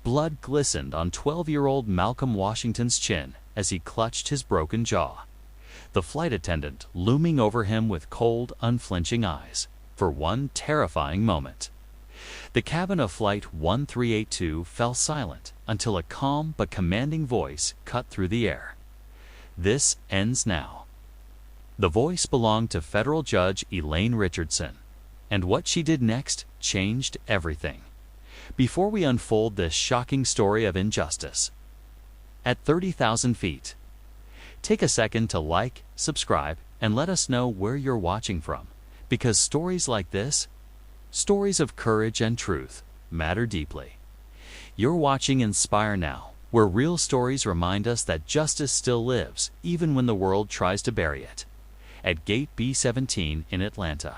Blood glistened on 12-year-old Malcolm Washington's chin as he clutched his broken jaw, the flight attendant looming over him with cold, unflinching eyes for one terrifying moment. The cabin of Flight 1382 fell silent until a calm but commanding voice cut through the air. "This ends now." The voice belonged to Federal Judge Elaine Richardson, and what she did next changed everything. Before we unfold this shocking story of injustice, at 30,000 feet, take a second to like, subscribe, and let us know where you're watching from, because stories like this, stories of courage and truth, matter deeply. You're watching Inspire Now, where real stories remind us that justice still lives, even when the world tries to bury it. At Gate B-17 in Atlanta,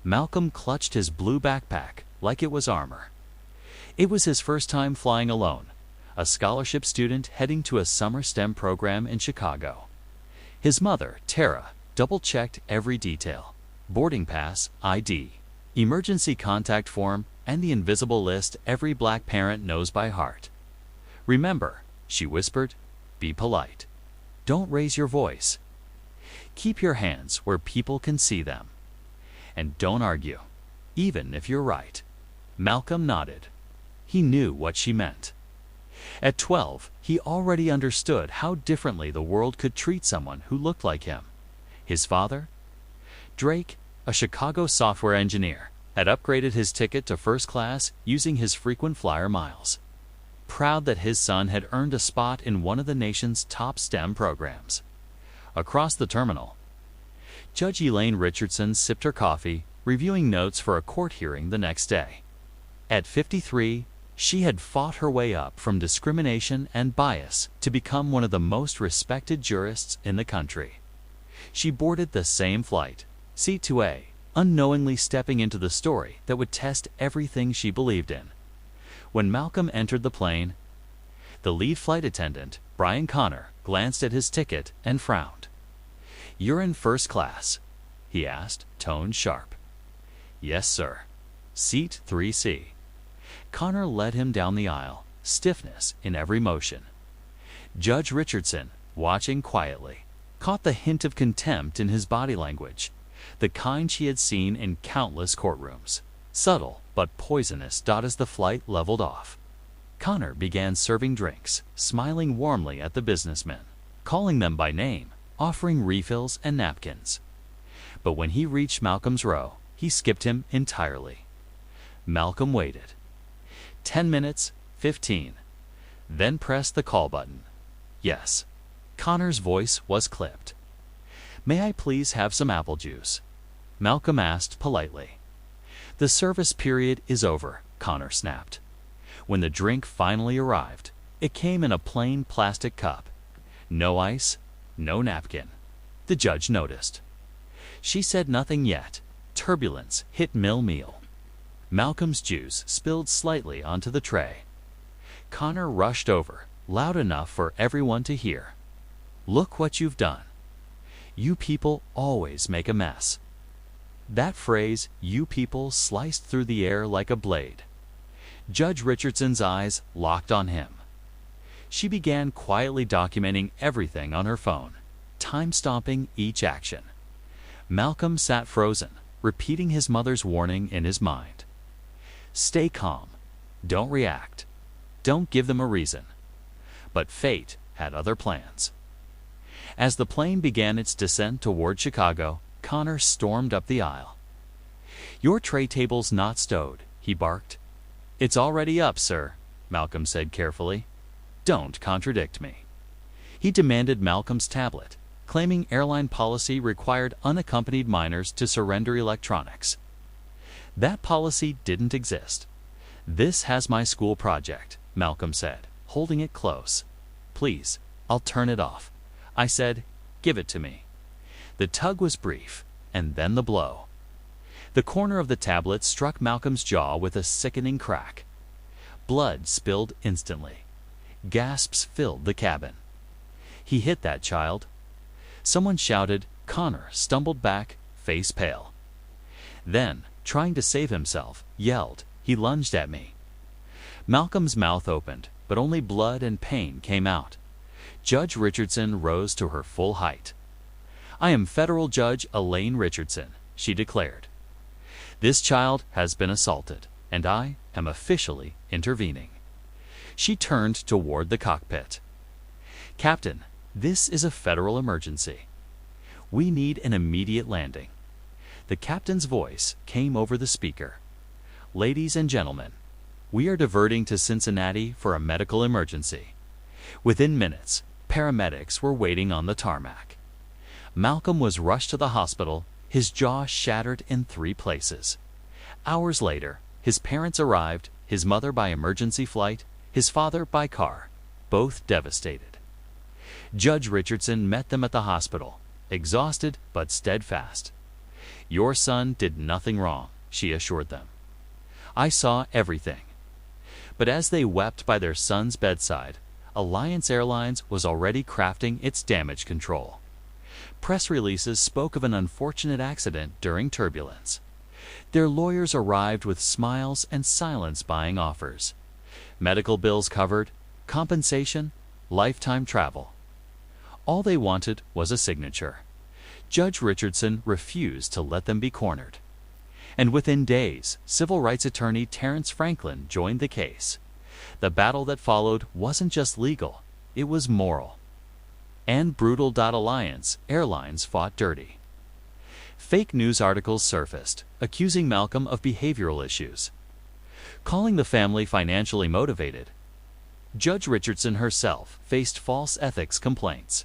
Malcolm clutched his blue backpack like it was armor. It was his first time flying alone, a scholarship student heading to a summer STEM program in Chicago. His mother, Tara, double-checked every detail: boarding pass, ID, emergency contact form, and the invisible list every black parent knows by heart. "Remember," she whispered, "be polite. Don't raise your voice. Keep your hands where people can see them. And don't argue, even if you're right." Malcolm nodded. He knew what she meant. At 12, he already understood how differently the world could treat someone who looked like him. His father, Drake, a Chicago software engineer, had upgraded his ticket to first class using his frequent flyer miles, proud that his son had earned a spot in one of the nation's top STEM programs. Across the terminal, Judge Elaine Richardson sipped her coffee, reviewing notes for a court hearing the next day. At 53, she had fought her way up from discrimination and bias to become one of the most respected jurists in the country. She boarded the same flight, Seat 2A, unknowingly stepping into the story that would test everything she believed in. When Malcolm entered the plane, the lead flight attendant, Brian Connor, glanced at his ticket and frowned. "You're in first class?" he asked, tone sharp. "Yes, sir. Seat 3C." Connor led him down the aisle, stiffness in every motion. Judge Richardson, watching quietly, caught the hint of contempt in his body language, the kind she had seen in countless courtrooms. Subtle but poisonous as the flight leveled off. Connor began serving drinks, smiling warmly at the businessmen, calling them by name, offering refills and napkins. But when he reached Malcolm's row, he skipped him entirely. Malcolm waited. 10 minutes, 15, then pressed the call button. Yes. Connor's voice was clipped. "May I please have some apple juice?" Malcolm asked politely. "The service period is over," Connor snapped. When the drink finally arrived, it came in a plain plastic cup. No ice, no napkin. The judge noticed. She said nothing yet. Turbulence hit meal. Malcolm's juice spilled slightly onto the tray. Connor rushed over, loud enough for everyone to hear. "Look what you've done. You people always make a mess." That phrase, "you people," sliced through the air like a blade. Judge Richardson's eyes locked on him. She began quietly documenting everything on her phone, time-stomping each action. Malcolm sat frozen, repeating his mother's warning in his mind. Stay calm. Don't react. Don't give them a reason. But fate had other plans. As the plane began its descent toward Chicago, Connor stormed up the aisle. "Your tray table's not stowed," he barked. "It's already up, sir," Malcolm said carefully. "Don't contradict me." He demanded Malcolm's tablet, claiming airline policy required unaccompanied minors to surrender electronics. That policy didn't exist. "This has my school project," Malcolm said, holding it close. "Please, I'll turn it off." I said, "Give it to me." The tug was brief, and then the blow. The corner of the tablet struck Malcolm's jaw with a sickening crack. Blood spilled instantly. Gasps filled the cabin. "He hit that child." Someone shouted. Connor stumbled back, face pale. Then, trying to save himself, yelled. "He lunged at me." Malcolm's mouth opened, but only blood and pain came out. Judge Richardson rose to her full height. "I am Federal Judge Elaine Richardson," she declared. "This child has been assaulted, and I am officially intervening." She turned toward the cockpit. "Captain, this is a federal emergency. We need an immediate landing." The captain's voice came over the speaker. "Ladies and gentlemen, we are diverting to Cincinnati for a medical emergency." Within minutes, paramedics were waiting on the tarmac. Malcolm was rushed to the hospital, his jaw shattered in 3 places. Hours later, his parents arrived, his mother by emergency flight, his father by car, both devastated. Judge Richardson met them at the hospital, exhausted but steadfast. "Your son did nothing wrong," she assured them. "I saw everything." But as they wept by their son's bedside, Alliance Airlines was already crafting its damage control. Press releases spoke of an unfortunate accident during turbulence. Their lawyers arrived with smiles and silence-buying offers. Medical bills covered, compensation, lifetime travel. All they wanted was a signature. Judge Richardson refused to let them be cornered. And within days, civil rights attorney Terrence Franklin joined the case. The battle that followed wasn't just legal, it was moral. And brutal. Alliance Airlines fought dirty. Fake news articles surfaced, accusing Malcolm of behavioral issues, calling the family financially motivated. Judge Richardson herself faced false ethics complaints,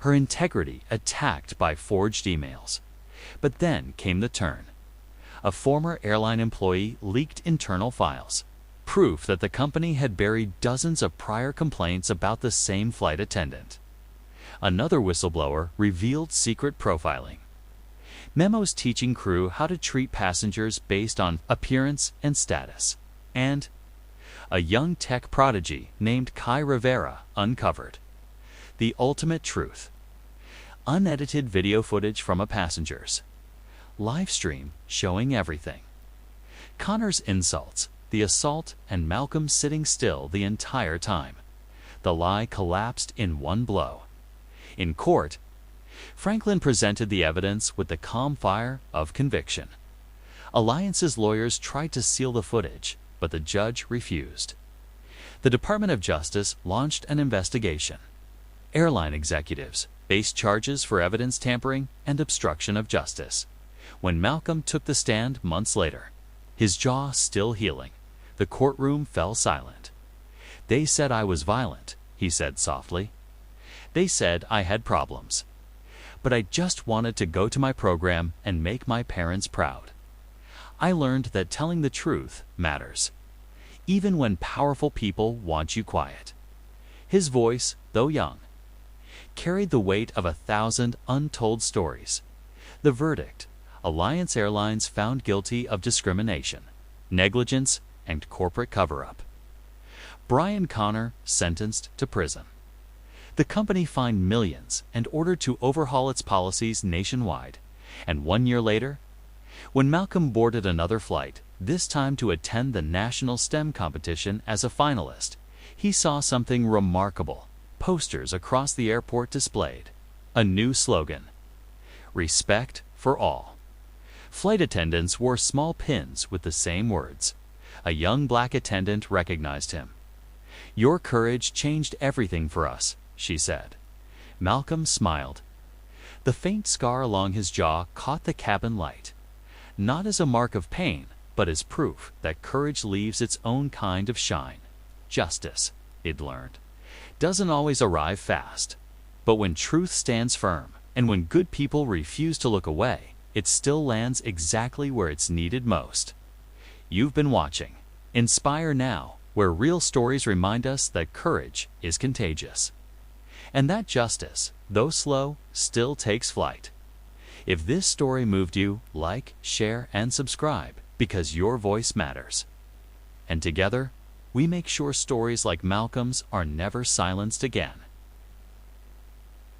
her integrity attacked by forged emails. But then came the turn. A former airline employee leaked internal files, proof that the company had buried dozens of prior complaints about the same flight attendant. Another whistleblower revealed secret profiling, memos teaching crew how to treat passengers based on appearance and status, and a young tech prodigy named Kai Rivera uncovered the ultimate truth. Unedited video footage from a passenger's live stream showing everything. Connor's insults, the assault, and Malcolm sitting still the entire time. The lie collapsed in one blow. In court, Franklin presented the evidence with the calm fire of conviction. Alliance's lawyers tried to seal the footage, but the judge refused. The Department of Justice launched an investigation. Airline executives faced charges for evidence tampering and obstruction of justice. When Malcolm took the stand months later, his jaw still healing, the courtroom fell silent. "They said I was violent," he said softly. "They said I had problems. But I just wanted to go to my program and make my parents proud. I learned that telling the truth matters, even when powerful people want you quiet." His voice, though young, carried the weight of 1,000 untold stories. The verdict: Alliance Airlines found guilty of discrimination, negligence, and corporate cover-up. Brian Connor sentenced to prison. The company fined millions and ordered to overhaul its policies nationwide. And 1 year later, when Malcolm boarded another flight, this time to attend the national STEM competition as a finalist, he saw something remarkable. Posters across the airport displayed a new slogan: "Respect for all." Flight attendants wore small pins with the same words. A young black attendant recognized him. "Your courage changed everything for us," she said. Malcolm smiled. The faint scar along his jaw caught the cabin light, not as a mark of pain, but as proof that courage leaves its own kind of shine. Justice, he'd learned, doesn't always arrive fast. But when truth stands firm, and when good people refuse to look away, it still lands exactly where it's needed most. You've been watching InspireNow, where real stories remind us that courage is contagious, and that justice, though slow, still takes flight. If this story moved you, like, share, and subscribe, because your voice matters. And together, we make sure stories like Malcolm's are never silenced again.